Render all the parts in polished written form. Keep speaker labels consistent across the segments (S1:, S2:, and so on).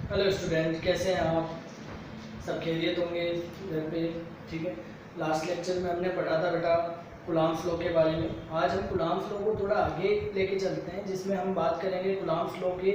S1: Hello student, कैसे हैं आप? सब खैरियत होंगे घर पे? ठीक है। लास्ट लेक्चर में हमने पढ़ा था बेटा कूलम्ब्स लॉ के बारे में। आज हम कूलम्ब्स लॉ को थोड़ा आगे लेके चलते हैं, जिसमें हम बात करेंगे कूलम्ब्स लॉ के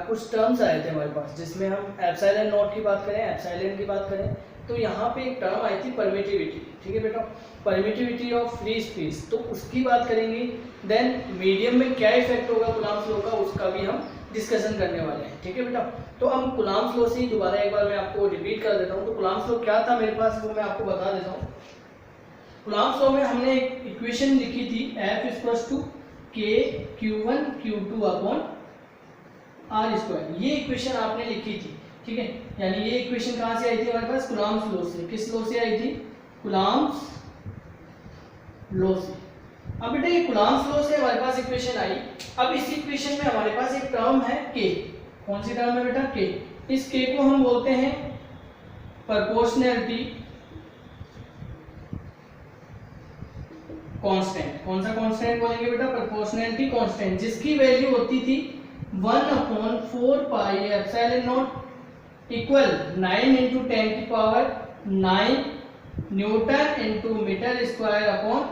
S1: कुछ टर्म्स आए थे हमारे पास, जिसमें हम एप्सिलॉन नॉट की बात करें, एप्सिलॉन की बात करें तो यहाँ पे एक टर्म आई थी परमिटिविटी। ठीक है बेटा, परमिटिविटी ऑफ फ्री स्पेस, तो उसकी बात करेंगे। देन मीडियम में क्या इफेक्ट होगा कूलम्ब्स लॉ का, उसका भी हम डिस्कशन करने वाले हैं। ठीक है बेटा, तो हम कूलम्ब्स लॉ से दोबारा एक बार मैं आपको रिपीट कर देता हूँ। तो कूलम्ब्स लॉ क्या था मेरे पास, वो मैं आपको बता देता हूँ। कूलम्ब्स लॉ में हमने एक इक्वेशन लिखी थी, F equals to K Q1 Q2 upon R square. ये इक्वेशन आपने लिखी थी। ठीक है, यानी ये इक्वेशन कहाँ से आई थी हमारे पास? कूलम्ब्स लॉ से। किस लॉ से आई थी? कूलम्ब्स लॉ से। अब बेटा ये कूलम्ब्स लॉ से हमारे पास इक्वेशन आई। अब इस इक्वेशन में हमारे पास एक टर्म है के। कौन सी टर्म है बेटा? के। इस के को हम बोलते हैं प्रोपोर्शनैलिटी कांस्टेंट। कौन सा कांस्टेंट बोलेंगे बेटा? प्रोपोर्शनैलिटी कांस्टेंट, जिसकी वैल्यू होती थी 1/4 pi epsilon naught equal 9 × 10⁹ newton into metre square upon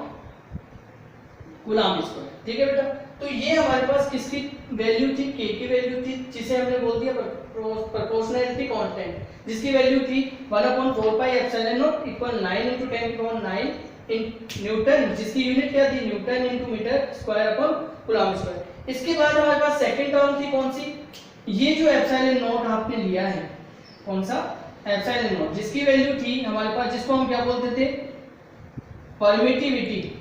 S1: coulomb square. ठीक है बेटा, तो ये हमारे पास किसकी वैल्यू थी? के की वैल्यू थी, जिसे हमने बोल दिया प्रोपोर्शनैलिटी कांस्टेंट, जिसकी वैल्यू थी 1/4 pi epsilon naught equal 9 × 10⁹ newton, जिसकी यूनिट क्या थी? Newton into metre square upon coulomb square. इसके बाद हमारे पास सेकंड टर्म थी, कौन सी? ये जो एप्सिलॉन नॉट आपने लिया है, कौन सा? एप्सिलॉन नॉट, जिसकी वैल्यू थी हमारे पास, जिसको हम क्या बोलते थे? Permittivity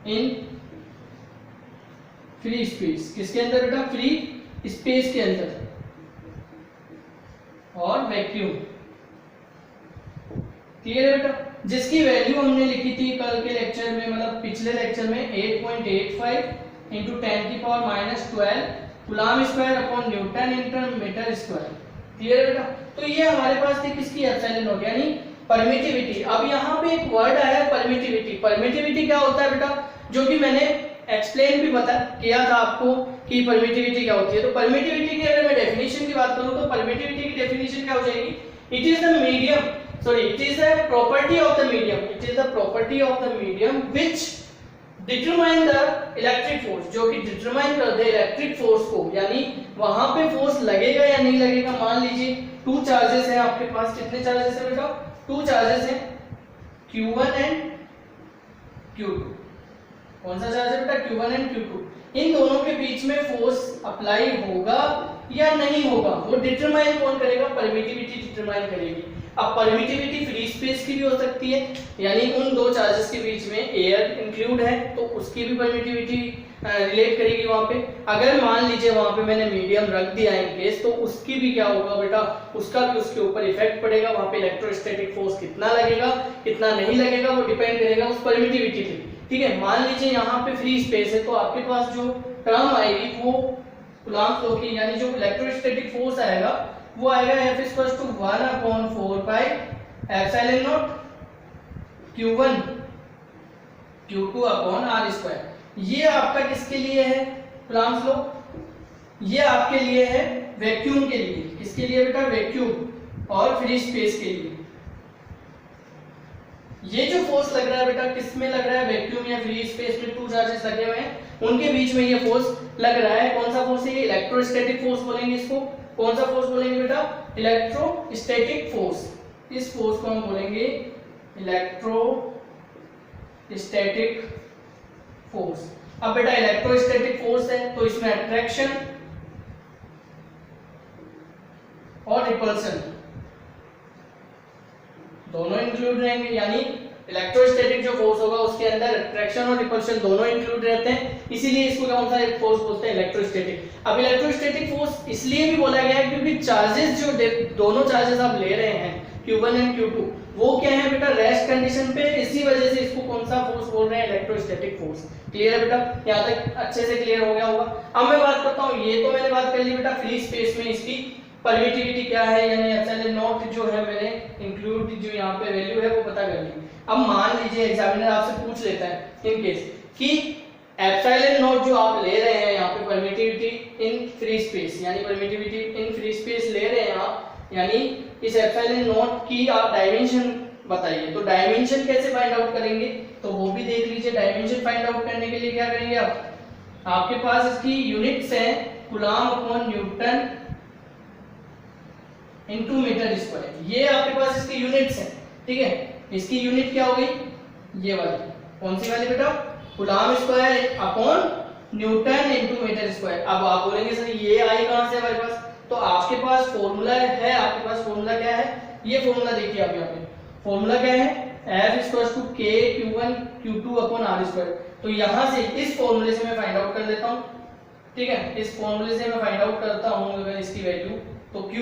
S1: in free space. किसके अंदर बेटा? फ्री स्पेस के अंदर और वैक्यूम। क्लियर है बेटा? जिसकी वैल्यू हमने लिखी थी कल के लेक्चर में, मतलब पिछले लेक्चर में 8.85 × 10⁻⁻12 coulomb square upon newton into metre square. Clear है बेटा? तो ये हमारे पास थी किसकी? एप्सिलॉन नॉट, यानी परमिटिविटी। अब यहाँ पे एक वर्ड आया परमिटिविटी। परमिटिविटी क्या होता है बेटा? जो कि मैंने एक्सप्लेन भी बता किया था आपको कि परमिटिविटी क्या होती है। तो परमिटिविटी की अगर मैं डेफिनेशन की बात करूं तो परमिटिविटी की डेफिनेशन क्या हो जाएगी? It is the medium, sorry, it is the property of the medium, it is the property of the medium which determine the electric force, जो कि डिटरमाइन कर दे इलेक्ट्रिक फोर्स को, यानी वहां पे फोर्स लगेगा या नहीं लगेगा। मान लीजिए टू चार्जेस हैं आपके पास। कितने चार्जेस हैं बेटा? टू चार्जेस हैं, Q1 एंड Q2। कौन सा चार्ज है बेटा? Q1 and Q2। इन दोनों के बीच में फोर्स अप्लाई होगा या नहीं होगा, वो डिटरमाइन कौन करेगा? परमिटिविटी डिटरमाइन करेगी। अब परमिटिविटी फ्री स्पेस की भी हो सकती है, यानी उन दो चार्जेस के बीच में एयर इंक्लूड है तो उसकी भी परमिटिविटी रिलेट करेगी वहां पे। अगर मान लीजिए वहां पे मैंने मीडियम रख दिया इन केस, तो उसकी भी क्या होगा बेटा? उसका भी उसके ऊपर इफेक्ट पड़ेगा। वहां पे इलेक्ट्रोस्टैटिक फोर्स कितना लगेगा कितना नहीं लगेगा, वो डिपेंड करेगा उस परमिटिविटी पे। ठीक है, मान लीजिए यहाँ पे फ्री स्पेस है, तो आपके पास जो टर्म आएगी वो कूलम्ब्स लॉ की, यानी जो इलेक्ट्रोस्टैटिक फोर्स आएगा वो आएगा F equals to 1/4 pi epsilon naught Q1 Q2 upon R square. ये आपका किसके लिए है कूलम्ब्स लॉ? ये आपके लिए है वैक्यूम के लिए। किसके लिए बेटा? वैक्यूम और फ्री स्पेस के लिए। ये जो फोर्स लग रहा है बेटा, किस में लग रहा है? वैक्यूम या फ्री स्पेस में टू चार्जेस लगे हुए हैं, उनके बीच में ये फोर्स लग रहा है। कौन सा फोर्स है ये? इलेक्ट्रोस्टैटिक फोर्स बोलेंगे इसको। कौन सा फोर्स बोलेंगे बेटा? Electrostatic force. इस फोर्स को हम बोलेंगे इलेक्ट्रोस्टैटिक फोर्स। अब बेटा इलेक्ट्रोस्टैटिक फोर्स है तो इसमें अट्रैक्शन और रिपल्शन दोनों इंक्लूड रहेंगे, यानी इलेक्ट्रोस्टैटिक जो फोर्स होगा उसके अंदर अट्रैक्शन और रिपल्शन दोनों इंक्लूड रहते हैं, इसीलिए इसको कौन सा एक फोर्स बोलते हैं? इलेक्ट्रोस्टैटिक। अब इलेक्ट्रोस्टैटिक फोर्स इसलिए भी बोला गया है क्योंकि चार्जेस जो दोनों चार्जेस आप ले रहे हैं Q1 एंड Q2, वो क्या है बेटा? रेस्ट कंडीशन पे, इसी वजह से इसको कौन सा फोर्स बोल रहे हैं? Electrostatic force. क्लियर है बेटा? यहाँ तक अच्छे से क्लियर हो गया होगा। अब मैं बात करता हूँ, ये तो मैंने बात कर ली बेटा फ्री स्पेस में इसकी परमिटिविटी क्या है, यानी एप्सिलॉन नॉट जो है मैंने इंक्लूड जो यहाँ पे वैल्यू है वो पता कर ली। अब मान लीजिए एग्जामिनर आपसे पूछ लेता है इन केस कि एप्सिलॉन नॉट जो आप ले रहे हैं यहाँ पे परमिटिविटी इन फ्री स्पेस, यानी परमिटिविटी इन फ्री स्पेस ले रहे हैं आप, यानी इस एप्सिलॉन नॉट की आप डायमेंशन बताइए। तो डायमेंशन कैसे फाइंड आउट करेंगे तो वो भी देख लीजिए। डायमेंशन फाइंड आउट करने के लिए क्या करेंगे आप, आपके पास इसकी यूनिट्स हैं coulomb upon newton into metre square, ये आपके पास इसकी यूनिट्स हैं, ठीक है। इसकी यूनिट क्या हो गई, ये वाली, कौन सी वाली बेटा, coulomb square upon newton into metre square. अब आप बोलेंगे सर ये आई कहां से हमारे पास, तो आपके पास फॉर्मूला है, आपके पास फॉर्मूला क्या है, ये फॉर्मूला देखिए आप यहाँ पे, फॉर्मूला क्या है, F = K Q1 Q2 upon R square. तो यहाँ से इस फॉर्मूले से मैं फाइंड आउट कर लेता हूँ, ठीक है, इस फॉर्मूले से मैं फाइंड आउट करता हूँ अगर इसकी वैल्यू, तो Q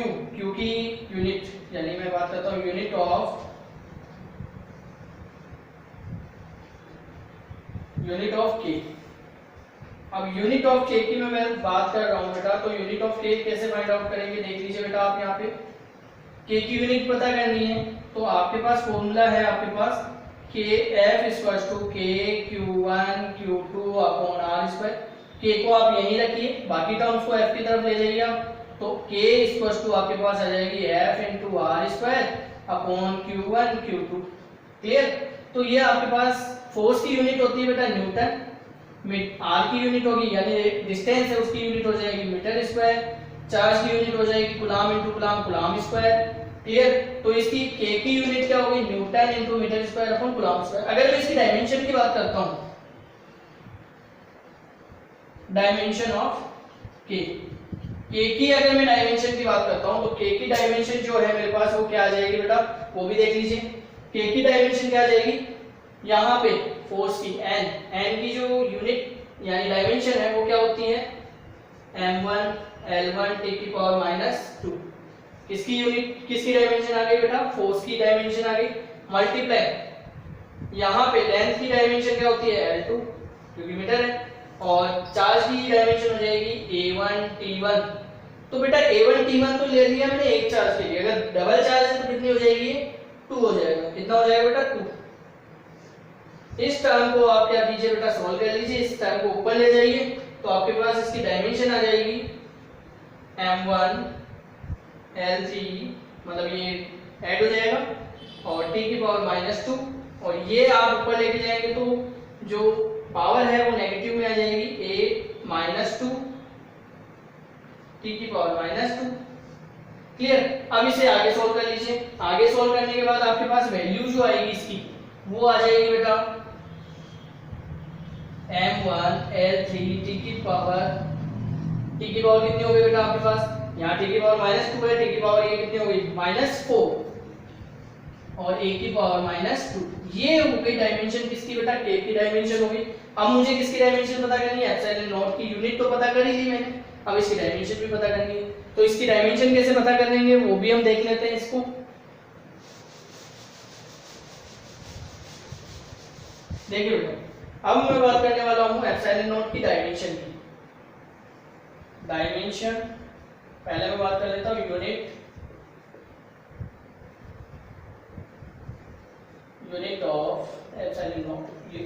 S1: की यूनिट, यानी मैं बात करता हूँ यूनिट ऑफ K। अब यूनिट ऑफ K की मैं बात कर रहा हूँ बेटा, तो यूनिट ऑफ K कैसे फाइंड आउट करेंगे देख लीजिए बेटा आप यहाँ पे। K की यूनिट पता करनी है तो आपके पास फॉर्मूला है, आपके पास F = K Q1 Q2 upon R square. K को आप यहीं रखिए, बाकी टर्म्स को F की तरफ ले जाइए आप, तो K = आपके पास आ जाएगी F × R square upon Q1 Q2। Clear. तो ये आपके पास फोर्स की यूनिट होती है बेटा न्यूटन, R की यूनिट होगी यानी डिस्टेंस है उसकी यूनिट हो जाएगी मीटर स्क्वायर, चार्ज की यूनिट हो जाएगी coulomb into coulomb, coulomb square. Clear. तो इसकी K की यूनिट क्या होगी, newton into metre square upon coulomb square. अगर मैं इसकी डायमेंशन की बात करता हूं, डायमेंशन ऑफ K की अगर मैं डायमेंशन की बात करता हूं तो K की डायमेंशन जो है मेरे पास वो क्या आ जाएगी बेटा, वो भी देख लीजिए। K की डायमेंशन क्या आ जाएगी, यहाँ पे फोर्स की n की जो यूनिट यानी डायमेंशन है वो क्या होती है, m1 l1 (10⁻²). किसकी यूनिट, किसकी डायमेंशन आ गई बेटा, फोर्स की डायमेंशन आ गई, मल्टीप्लाई यहाँ पे लेंथ की डायमेंशन क्या होती है, l2 क्योंकि मीटर है, और चार्ज की डायमेंशन हो जाएगी a1 t1। तो बेटा a1 t1 तो ले लिया मैंने एक चार्ज के लिए, अगर डबल चार्ज है तो कितनी हो जाएगी, 2 हो जाएगा। कितना हो जाएगा बेटा, 2। इस टर्म को आप क्या कीजिए बेटा, सॉल्व कर लीजिए, इस टर्म को ऊपर ले जाइए, तो आपके पास इसकी डायमेंशन आ जाएगी m1 l3, मतलब ये ऐड हो जाएगा, और t⁻², और ये आप ऊपर लेके जाएंगे तो जो पावर है वो नेगेटिव में आ जाएगी, a-2 t⁻²। क्लियर। अब इसे आगे सॉल्व कर लीजिए, आगे सॉल्व करने के बाद आपके पास वैल्यू जो आएगी इसकी वो आ जाएगी बेटा m1 l3 t⁻, कितनी हो गई बेटा आपके पास, यहाँ t⁻² है, t की पावर ये कितनी हो गई, -4, और a की पावर -2। ये हो गई डायमेंशन किसकी बेटा, K की डायमेंशन हो गई। अब मुझे किसकी डायमेंशन पता करनी है, एप्सिलॉन नॉट की यूनिट तो पता कर ही ली मैंने, अब इसकी डायमेंशन भी पता करनी है। तो इसकी डायमेंशन कैसे पता करेंगे वो भी हम देख लेते हैं इसको। देखिए बेटा, अब मैं बात करने वाला हूं एप्सिलॉन नॉट की डायमेंशन की। डायमेंशन पहले मैं बात कर लेता हूं यूनिट ऑफ एप्सिलॉन नॉट।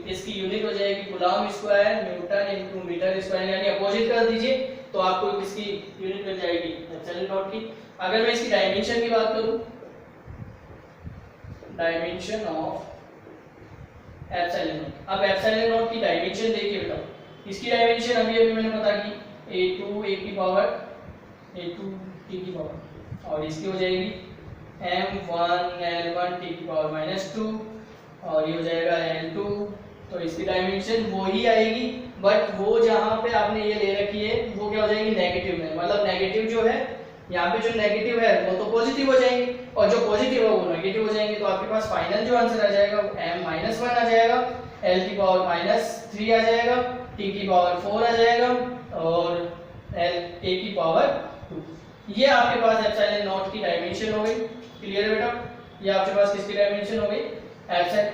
S1: इसकी यूनिट हो जाएगी coulomb square newton into metre square, यानी अपोजिट कर दीजिए तो आपको किसकी यूनिट मिल जाएगी, एप्सिलॉन नॉट की। अगर मैं इसकी डायमेंशन की बात करूं, डायमेंशन ऑफ एप्सिलॉन नॉट, अब एप्सिलॉन नॉट की डायमेंशन देखिए बेटा, इसकी डायमेंशन अभी मैंने पता की a2 a की पावर a2 t की पावर, और इसकी हो जाएगी m1 l1 t की पावर -2, और ये हो जाएगा l2। तो इसकी डायमेंशन वो ही आएगी, बट वो जहां पे आपने ये ले रखी है वो क्या हो जाएगी, नेगेटिव में, मतलब नेगेटिव जो है यहाँ पे जो नेगेटिव है वो तो पॉजिटिव हो जाएंगे, और जो पॉजिटिव है वो नेगेटिव हो जाएंगे। तो आपके पास फाइनल जो आंसर आ जाएगा वो m-1 आ जाएगा, l की पावर -3 आ जाएगा, t की पावर 4 आ जाएगा, और a की पावर 2। ये आपके पास एप्सिलॉन नॉट की डायमेंशन हो गई। क्लियर बेटा, ये आपके पास किसकी डायमेंशन हो गई, एप्सिलॉन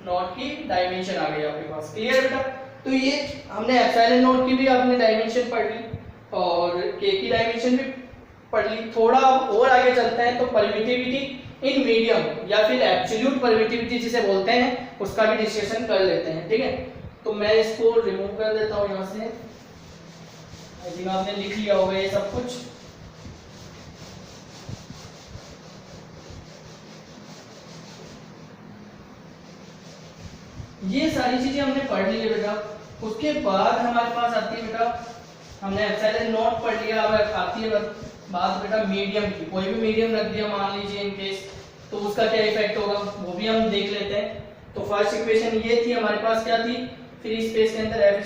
S1: नॉट की डायमेंशन आ गई आपके पास। क्लियर बेटा, तो ये हमने एप्सिलॉन नॉट की भी आपने डायमेंशन पढ़ ली और k की डायमेंशन भी पढ़ ली। थोड़ा और आगे चलते हैं तो परमिटिविटी इन मीडियम या फिर एब्सोल्यूट परमिटिविटी जिसे बोलते हैं उसका भी डिस्कशन कर लेते हैं, ठीक है। तो मैं इसको रिमूव कर देता हूँ यहाँ से। आई थिंक आपने लिख लिया होगा ये सब कुछ। ये सारी चीजें हमने पढ़ ली है बेटा। उसके बाद हमारे पास आती है बेटा, हमने एप्सिलॉन नॉट पढ़ लिया, अब आती है बात बेटा मीडियम की। कोई भी मीडियम रख दिया मान लीजिए इन केस, तो उसका क्या इफेक्ट होगा वो भी हम देख लेते हैं। तो फर्स्ट इक्वेशन ये थी हमारे पास, क्या थी, फ्री स्पेस के अंदर f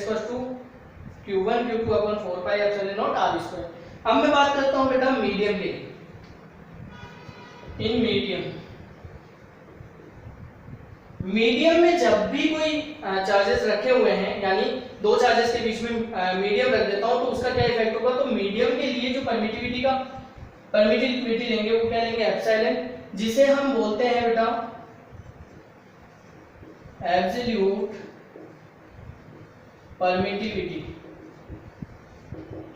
S1: q1 q2 upon 4 pi epsilon naught r square. अब मैं बात करता हूं बेटा मीडियम के लिए। इन मीडियम में जब भी कोई चार्जेस रखे हुए हैं, यानी दो चार्जेस के बीच में मीडियम रख देता हूं, तो उसका क्या इफेक्ट होगा। तो मीडियम के लिए जो परमिटिविटी लेंगे वो क्या लेंगे, एप्सिलॉन, जिसे हम बोलते हैं बेटा एब्सोल्यूट परमिटिविटी।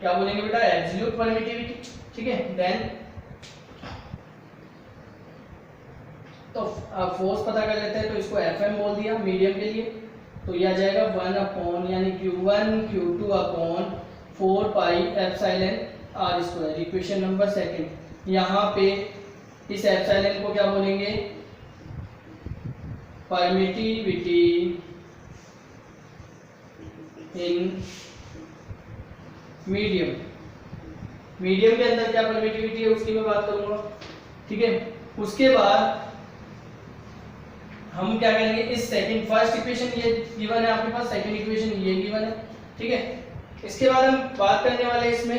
S1: क्या बोलेंगे बेटा, एब्सोल्यूट परमिटिविटी। ठीक है, देन तो फोर्स पता कर लेते हैं, तो इसको Fm बोल दिया मीडियम के लिए। तो यह आ जाएगा 1 अपॉन यानी Q1 Q2 upon 4 pi epsilon r square. Equation number second. यहाँ पे इस एप्सिलॉन को क्या बोलेंगे, परमिटिविटी इन मीडियम। मीडियम के अंदर क्या परमिटिविटी है उसकी मैं बात करूंगा। ठीक है, उसके बाद हम क्या करेंगे, इस सेकंड फर्स्ट इक्वेशन ये गिवन है आपके पास, सेकंड इक्वेशन ये गिवन है। ठीक है, इसके बाद हम बात करने वाले इसमें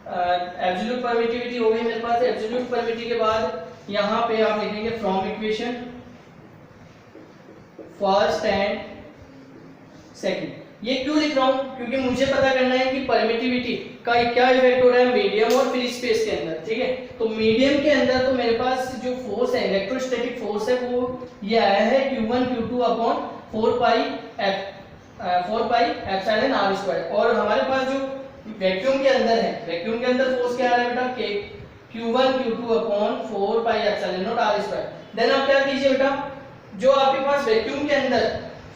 S1: एब्सोल्यूट परमिटिविटी हो गई मेरे पास। एब्सोल्यूट परमिटिविटी के बाद यहाँ पे आप लिखेंगे from equation first and second. ये क्यों लिख रहा हूं, क्योंकि मुझे पता करना है कि परमिटिविटी का क्या इफेक्ट हो रहा है मीडियम और फ्री स्पेस के अंदर। ठीक है, तो मीडियम के अंदर तो मेरे पास जो फोर्स है, इलेक्ट्रोस्टैटिक फोर्स है, वो ये आया है Q1 Q2 upon 4 pi epsilon r square. और हमारे पास जो वैक्यूम के अंदर है, वैक्यूम के अंदर फोर्स क्या आ रहा है बेटा, Q1 Q2 upon 4 pi epsilon naught r square. Then आप क्या कीजिए बेटा, जो आपके पास वैक्यूम के अंदर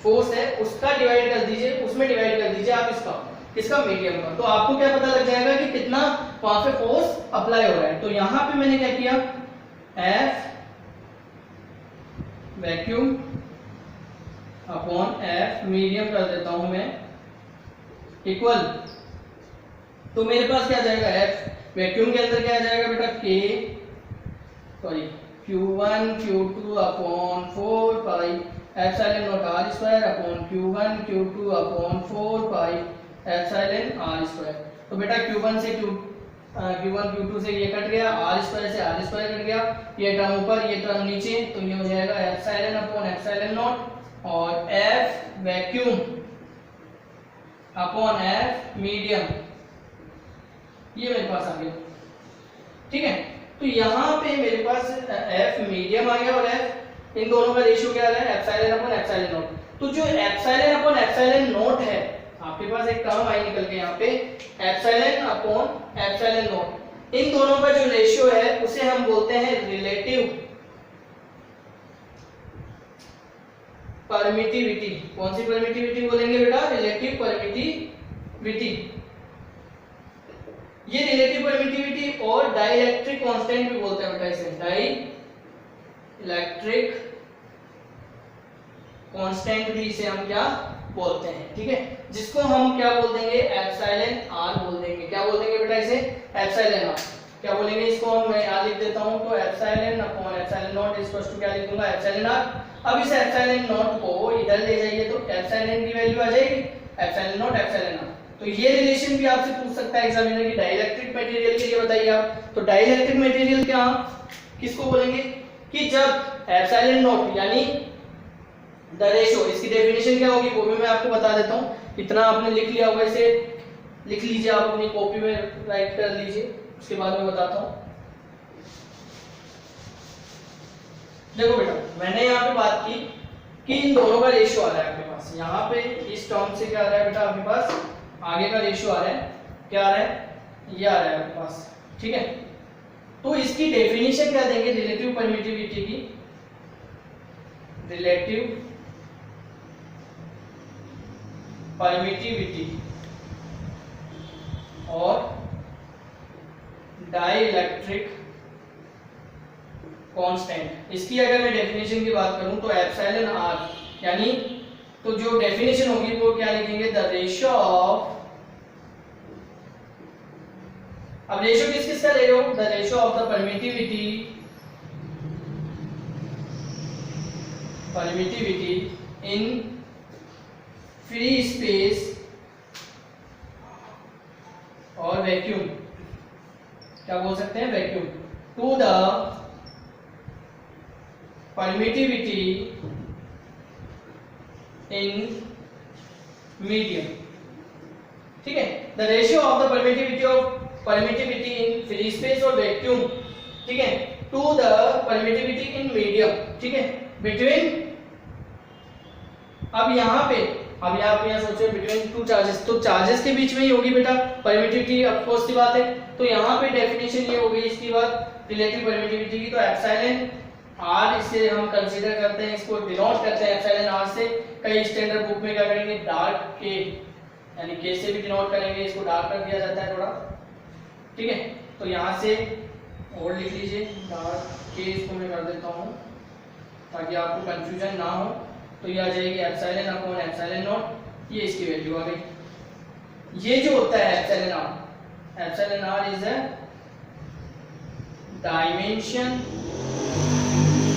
S1: फोर्स है उसका डिवाइड कर दीजिए, उसमें डिवाइड कर दीजिए आप इसका मीडियम का, तो आपको क्या पता लग जाएगा कि कितना वहां पे फोर्स अप्लाई हो रहा है। तो यहां पे मैंने क्या किया, F vacuum upon F medium कर देता हूं मैं, इक्वल, तो मेरे पास क्या आ जाएगा, F वैक्यूम के अंदर क्या आ जाएगा बेटा, Q1 Q2 upon 4 pi epsilon naught r square upon Q1 Q2 upon 4 pi epsilon r square. तो बेटा Q1 Q2 से ये कट गया, r स्क्वायर से r स्क्वायर कट गया, ये टर्म ऊपर ये टर्म नीचे, तो ये हो जाएगा एप्सिलॉन अपॉन एप्सिलॉन नॉट और F vacuum upon F medium, ये मेरे पास आ गया। ठीक है, तो यहाँ पे मेरे पास F मीडियम आ गया और F, इन दोनों का रेशियो क्या आ रहा है, एप्सिलॉन अपॉन एप्सिलॉन नॉट। तो जो एप्सिलॉन अपॉन एप्सिलॉन नॉट है, आपके पास एक टर्म आई निकल के यहाँ पे एप्सिलॉन अपॉन एप्सिलॉन नॉट, इन दोनों का जो रेशियो है उसे हम बोलते हैं रिलेटिव परमिटिविटी। कौन सी परमिटिविटी बोलेंगे बेटा, रिलेटिव परमिटिविटी। ये रिलेटिव परमिटिविटी और डाइलेक्ट्रिक कांस्टेंट भी बोलते हैं बेटा इसे, डाइलेक्ट्रिक कांस्टेंट भी इसे हम क्या बोलते हैं। ठीक है, जिसको हम क्या बोल देंगे, एप्सिलॉन r बोल देंगे। क्या बोल देंगे बेटा इसे, एप्सिलॉन r। क्या बोलेंगे इसको, हम मैं यहाँ लिख देता हूँ, तो epsilon upon epsilon naught is equal to क्या लिख दूंगा, एप्सिलॉन r। अब इस एप्सिलॉन नॉट को इधर ले जाइए तो एप्सिलॉन की वैल्यू आ जाएगी, एप्सिलॉन नॉट एप्सिलॉन r। तो ये रिलेशन भी आपसे पूछ सकता है एग्जामिनर की, डाइलेक्ट्रिक मटेरियल के लिए बताइए आप। तो डाइलेक्ट्रिक मटेरियल क्या किसको बोलेंगे, कि जब एप्सिलॉन नॉट यानी द रेशियो, इसकी डेफिनेशन क्या होगी वो भी मैं आपको बता देता हूँ। इतना आपने लिख लिया होगा, इसे लिख लीजिए, आप अपनी कॉपी में राइट कर लीजिए, उसके बाद मैं बताता हूँ। देखो बेटा, मैंने यहाँ पे बात की कि इन दोनों का रेशियो आ रहा है आपके पास, यहाँ पे इस टर्म से क्या आ रहा है बेटा, आपके पास आगे का रेशियो आ रहा है, क्या आ रहा है, ये आ रहा है आपके पास। ठीक है, तो इसकी डेफिनेशन क्या देंगे, रिलेटिव परमिटिविटी की, रिलेटिव परमिटिविटी और डाइइलेक्ट्रिक कांस्टेंट। इसकी अगर मैं डेफिनेशन की बात करूं तो एप्सिलॉन आर, यानी तो जो डेफिनेशन होगी वो क्या लिखेंगे, द रेशियो ऑफ, अब रेशियो किस किस का ले रहे हो, the ratio of the permittivity in free space और वैक्यूम, क्या बोल सकते हैं, vacuum, to the permittivity in medium. ठीक है, the ratio of the permittivity in free space और वैक्यूम, ठीक है, to the permittivity in medium, ठीक है, बिटवीन, अब यहाँ पे अब आप यहाँ सोचो बिटवीन टू चार्जेस, तो चार्जेस के बीच में ही होगी बेटा परमिटिविटी, ऑफ कोर्स की बात है। तो यहाँ पे डेफिनेशन ये होगी इसकी बात रिलेटिव परमिटिविटी की, तो एप्सिलॉन आर इसे हम कंसीडर करते हैं, इसको डिनोट करते हैं एप्सिलॉन आर से। कई स्टैंडर्ड बुक में क्या करेंगे, डार्क के, यानी के से भी डिनोट करेंगे, इसको डार्क कर दिया जाता है थोड़ा, ठीक है। तो यहाँ से और लिख लीजिए डार्क के, इसको मैं कर देता हूँ ताकि आपको कंफ्यूजन ना हो। तो ये आ जाएगी एप्सिलॉन अपॉन एप्सिलॉन नॉट, ये इसकी वैल्यू आ गई। ये जो होता है epsilon r is a dimension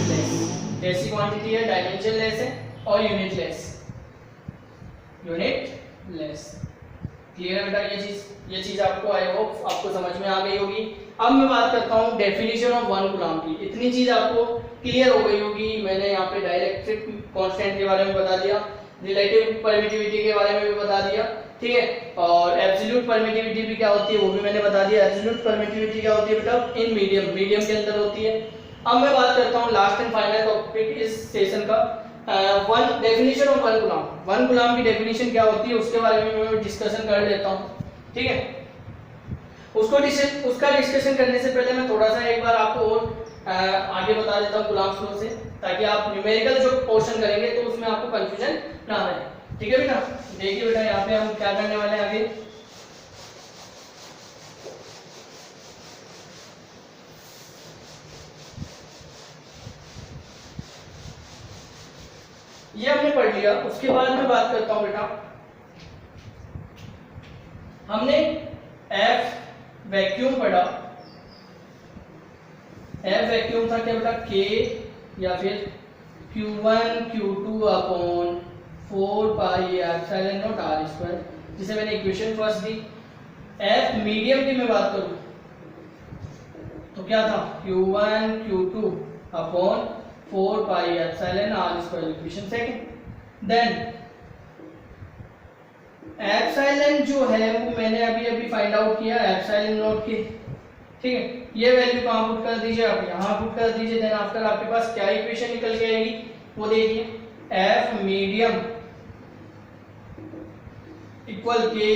S1: less, ऐसी क्वांटिटी है, डायमेंशन लेस है और यूनिट लेस। क्लियर है बेटा, ये चीज आपको आई होप आपको समझ में आ गई होगी। अब मैं बात करता हूँ डेफिनेशन ऑफ 1 कूलम्ब की। इतनी चीज आपको क्लियर हो गई होगी, मैंने यहाँ पे डाइलेक्ट्रिक कांस्टेंट के बारे में बता दिया, रिलेटिव परमिटिविटी के बारे में भी बता दिया, ठीक है, और एब्सोल्यूट परमिटिविटी भी क्या होती है वो भी मैंने बता दिया। एब्सोल्यूट परमिटिविटी क्या होती है बेटा, इन मीडियम के अंदर होती है। अब मैं बात करता हूँ लास्ट एंड फाइनल टॉपिक इस सेशन का, one definition of 1 coulomb. 1 coulomb की डेफिनेशन क्या होती है उसके बारे में मैं डिस्कशन कर लेता हूँ, ठीक है। उसका डिस्कशन करने से पहले मैं थोड़ा सा एक बार आपको और आगे बता देता हूँ कूलम्ब्स लॉ से, ताकि आप न्यूमेरिकल जो पोर्शन करेंगे तो उसमें आपको कंफ्यूजन ना रहे, ठीक है बेटा। देखिए बेटा यहाँ पे हम क्या करने वाले हैं आगे, ये हमने पढ़ लिया। उसके बाद मैं बात करता हूँ बेटा, हमने एफ वैक्यूम पढ़ा। एफ वैक्यूम था क्या बेटा, के या फिर Q1 Q2 upon 4 pi epsilon naught r square, जिसे मैंने इक्वेशन फर्स्ट दी। एफ मीडियम की मैं बात करूं तो क्या था, Q1 Q2 upon 4 pi epsilon r square, equation second. Then epsilon जो है वो मैंने अभी फाइंड आउट किया एप्सिलॉन नॉट की, ठीक है। ये वैल्यू कहाँ पुट कर दीजिए, आप यहाँ पुट कर दीजिए। देन आफ्टर आपके पास क्या इक्वेशन निकल के आएगी वो देखिए, एफ मीडियम इक्वल के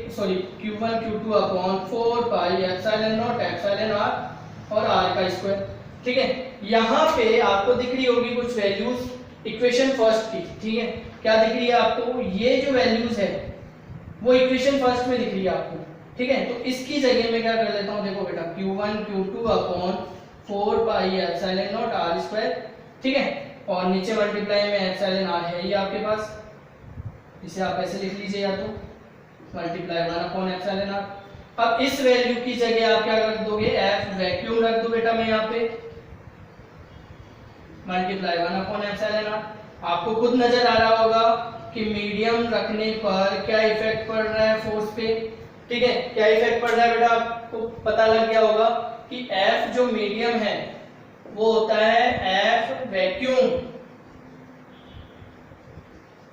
S1: Q1 Q2 upon 4 pi epsilon naught epsilon r और आर का स्क्वायर, ठीक है। यहाँ पे आपको दिख रही होगी कुछ वैल्यूज इक्वेशन फर्स्ट की, ठीक है। क्या दिख रही है आपको, ये जो वैल्यूज है वो इक्वेशन फर्स्ट में दिख रही है आपको, ठीक है। तो इसकी जगह में क्या कर लेता हूँ, देखो बेटा Q1 Q2 upon 4 pi epsilon naught r square, ठीक है, और नीचे मल्टीप्लाई में एप्सिलॉन आर है ये आपके पास, इसे आप ऐसे लिख लीजिए या तो मल्टीप्लाई 1 अपॉन एप्सिलॉन आर। अब इस वैल्यू की जगह आप क्या रख दोगे, एफ वैक्यूम रख दो बेटा, मैं यहाँ पे मल्टीप्लाई 1 अपॉन एप्सिलॉन आर। आपको खुद नजर आ रहा होगा कि मीडियम रखने पर क्या इफेक्ट पड़ रहा है फोर्स पे, ठीक है। क्या इफेक्ट पड़ रहा है बेटा, आपको पता लग गया होगा कि F जो मीडियम है वो होता है F vacuum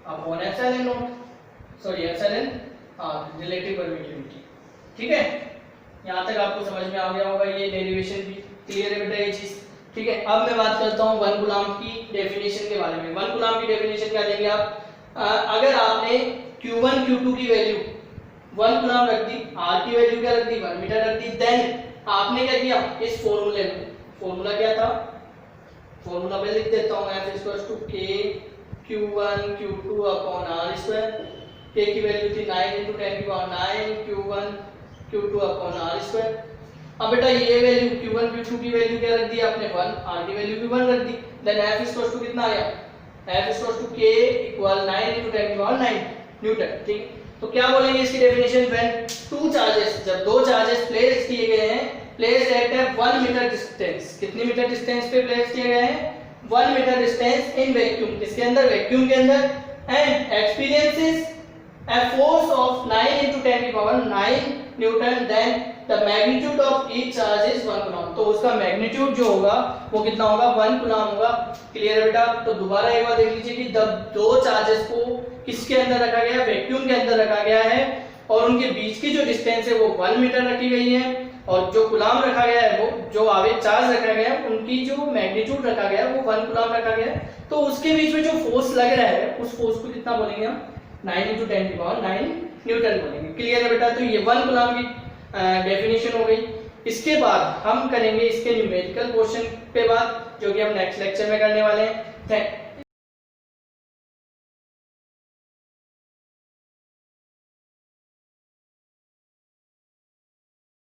S1: upon epsilon naught, epsilon r, relative permittivity, ठीक है। यहां तक आपको समझ में आ गया होगा, ये डेरिवेशन भी क्लियर है बेटा ये चीज, ठीक है। अब मैं बात करता हूँ 1 कूलम्ब की डेफिनेशन के बारे में। 1 कूलम्ब की डेफिनेशन क्या देंगे आप, अगर आपने Q1 Q2 की वैल्यू 1 कूलम्ब रख दी, R की वैल्यू क्या रख दी, 1 मीटर रख दी, देन आपने क्या किया, इस फॉर्मूले में, फॉर्मूला क्या था, फॉर्मूला मैं लिख देता हूं, F = K Q1 Q2 upon R square, k की वैल्यू थी 9 × 10 की power 9 q1 q2 upon r square. अब बेटा ये वैल्यू q1 q2 की वैल्यू क्या रख दी आपने 1, r की वैल्यू भी 1 रख दी। देन f इक्वल्स टू कितना आया, f equals to k equal 9 × 10 की पावर 9 न्यूटन। ठीक, तो क्या बोलेंगे इसकी डेफिनेशन, व्हेन टू चार्जेस, जब दो चार्जेस प्लेस किए गए हैं, place at a 1 metre distance, कितनी मीटर डिस्टेंस पे प्लेस किए गए हैं, 1 मीटर डिस्टेंस इन वैक्यूम, किसके अंदर, वैक्यूम के अंदर, and experiences a force of 9 × 10 की power 9 newton, then the magnitude of each charge is 1 coulomb, तो उसका मैग्नीट्यूड जो होगा वो कितना होगा, 1 कूलम होगा। क्लियर है बेटा। तो दोबारा एक बार देख लीजिए कि दो चार्जेस को किसके अंदर रखा गया है, वैक्यूम के अंदर रखा गया है, और उनके बीच की जो डिस्टेंस है वो 1 मीटर रखी गई है, और जो कूलम रखा गया है, वो जो आवेश चार्ज रखा गया है, उनकी जो मैग्नीट्यूड रखा गया है वो 1 कूलम रखा गया है। तो उसके बीच में जो फोर्स लग रहा है, उस फोर्स को कितना बोलेंगे हम, 9 × 10 की पावर 9 न्यूटन बोलेंगे। क्लियर है बेटा। तो ये 1 कूलम की डेफिनेशन हो गई। इसके बाद हम करेंगे इसके न्यूमेरिकल क्वेश्चन पे बात, जो कि हम नेक्स्ट लेक्चर में करने वाले हैं।